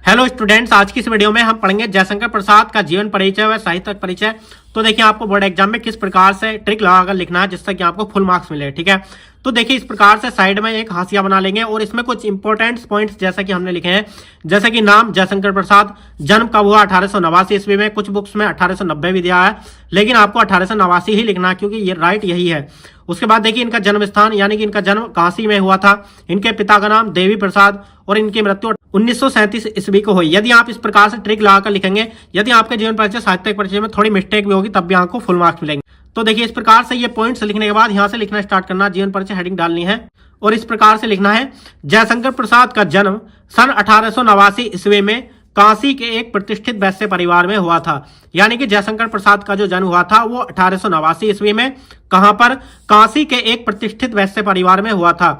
Hello students, आज की इस वीडियो में हम पढ़ेंगे जयशंकर प्रसाद का जीवन परिचय व साहित्यिक परिचय। तो देखिए आपको बोर्ड एग्जाम में किस प्रकार से ट्रिक लगाकर लिखना है जिससे कि आपको फुल मार्क्स मिले। ठीक है, तो देखिए इस प्रकार से साइड में एक हाशिया बना लेंगे और इसमें कुछ इंपॉर्टेंट पॉइंट्स जैसा कि हमने लिखे हैं, जैसे कि नाम जयशंकर प्रसाद, जन्म कब हुआ 1889 ईस्वी में, कुछ बुक्स में 1890 भी दिया है लेकिन आपको 1889 ही लिखना है क्योंकि ये राइट यही है। उसके बाद देखिए इनका जन्म स्थान यानी कि इनका जन्म काशी में हुआ था, इनके पिता का नाम देवी प्रसाद और इनकी मृत्यु 1937 ईस्वी को हुई। यदि आप इस प्रकार से ट्रिक लगाकर लिखेंगे, यदि आपके जीवन परिचय साहित्यिक परिचय में थोड़ी मिस्टेक भी होगी तब भी आपको फुल मार्क्स मिलेंगे। तो देखिए इस प्रकार से ये पॉइंट्स लिखने के बाद यहाँ से लिखना स्टार्ट करना, जीवन परिचय हेडिंग डालनी है और इस प्रकार से लिखना है। जयशंकर प्रसाद का जन्म सन 1889 ईस्वी में काशी के एक प्रतिष्ठित वैश्य परिवार में हुआ था। यानी कि जयशंकर प्रसाद का जो जन्म हुआ था वो 1889 ईस्वी में कहां पर, काशी के एक प्रतिष्ठित वैश्य परिवार में हुआ था।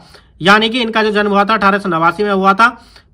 यानी कि इनका जो जन्म हुआ था 1889 में हुआ था।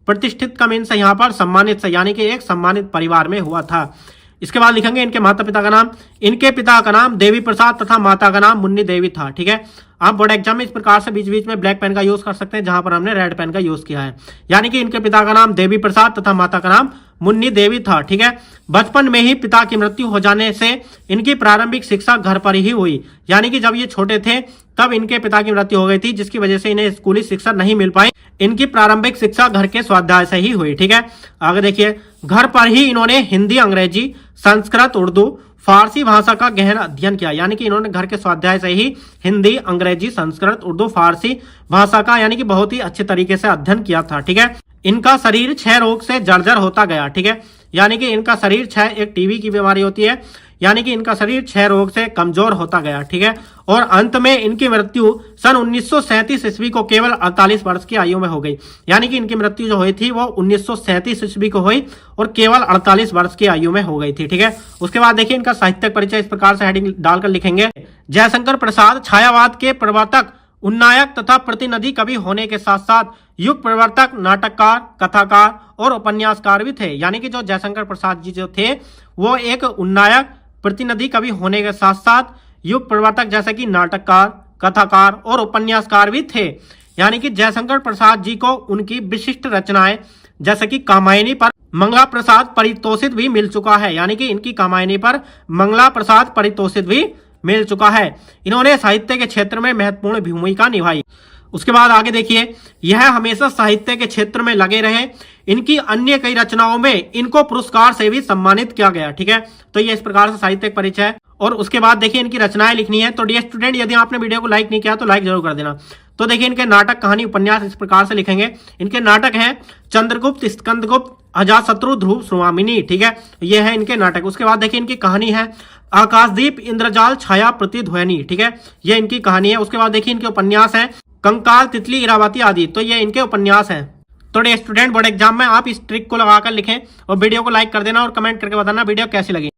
प्रतिष्ठित का मीन्स यहाँ पर सम्मानित से, यानी कि एक सम्मानित परिवार में हुआ था। इसके बाद लिखेंगे इनके माता पिता का नाम। इनके पिता का नाम देवी प्रसाद तथा माता का नाम मुन्नी देवी था। ठीक है, आप बोर्ड एग्जाम में इस प्रकार से बीच बीच में ब्लैक पेन का यूज कर सकते हैं जहां पर हमने रेड पेन का यूज किया है। यानी कि इनके पिता का नाम देवी प्रसाद तथा माता का नाम मुन्नी देवी था। ठीक है, बचपन में ही पिता की मृत्यु हो जाने से इनकी प्रारंभिक शिक्षा घर पर ही हुई। यानी कि जब ये छोटे थे तब इनके पिता की मृत्यु हो गई थी जिसकी वजह से इन्हें स्कूली शिक्षा नहीं मिल पाई। इनकी प्रारंभिक शिक्षा घर के स्वाध्याय से ही हुई। ठीक है, आगे देखिए घर पर ही इन्होंने हिंदी, अंग्रेजी, संस्कृत, उर्दू, फारसी भाषा का गहन अध्ययन किया। यानी कि इन्होंने घर के स्वाध्याय से ही हिंदी, अंग्रेजी, संस्कृत, उर्दू, फारसी भाषा का यानी कि बहुत ही अच्छे तरीके से अध्ययन किया था। ठीक है, इनका शरीर क्षय रोग से जर्जर होता गया। ठीक है, यानी कि इनका शरीर क्षय एक टीबी की बीमारी होती है, यानी कि इनका शरीर क्षय रोग से कमजोर होता गया। ठीक है, और अंत में इनकी मृत्यु सन 1937 ईस्वी को केवल 48 वर्ष की आयु में हो गई। यानी कि इनकी मृत्यु जो हुई थी वो 1937 ईस्वी को हुई और केवल 48 वर्ष की आयु में हो गई थी। ठीक है, उसके बाद देखिए इनका साहित्यिक परिचय इस प्रकार से हेडिंग डालकर लिखेंगे। जयशंकर प्रसाद छायावाद के प्रवर्तक, उन्नायक तथा प्रतिनिधि कवि होने के साथ साथ युग प्रवर्तक, नाटककार, कथाकार और उपन्यासकार भी थे। यानी कि जो जयशंकर प्रसाद जी जो थे वो एक उन्नायक, प्रतिनिधि कवि होने के साथ साथ युग प्रवर्तक जैसे कि नाटककार, कथाकार और उपन्यासकार भी थे। यानी कि जयशंकर प्रसाद जी को उनकी विशिष्ट रचनाएं जैसे कि कामायनी पर मंगला प्रसाद पारितोषिक भी मिल चुका है। यानी कि इनकी कामायनी पर मंगला प्रसाद पारितोषिक भी मिल चुका है। इन्होंने साहित्य के क्षेत्र में महत्वपूर्ण भूमिका निभाई। उसके बाद आगे देखिए, यह हमेशा साहित्य के क्षेत्र में लगे रहे। इनकी अन्य कई रचनाओं में इनको पुरस्कार से भी सम्मानित किया गया। ठीक है, तो ये इस प्रकार से साहित्यिक परिचय है। और उसके बाद देखिए इनकी रचनाएं लिखनी है। तो डियर स्टूडेंट, यदि आपने वीडियो को लाइक नहीं किया तो लाइक जरूर कर देना। तो देखिए इनके नाटक, कहानी, उपन्यास इस प्रकार से लिखेंगे। इनके नाटक हैं चंद्रगुप्त, स्कंदगुप्त, अजातशत्रु, ध्रुव, स्वामिनी। ठीक है, ये है इनके नाटक। उसके बाद देखिए इनकी कहानी है आकाशदीप, इंद्रजाल, छाया, प्रतिध्वनि। ठीक है, ये इनकी कहानी है। उसके बाद देखिए इनके उपन्यास हैं कंकाल, तितली, इरावती आदि। तो ये इनके उपन्यास हैं। तो स्टूडेंट बोर्ड एग्जाम में आप इस ट्रिक को लगाकर लिखें और वीडियो को लाइक कर देना और कमेंट करके बताना वीडियो कैसी लगी।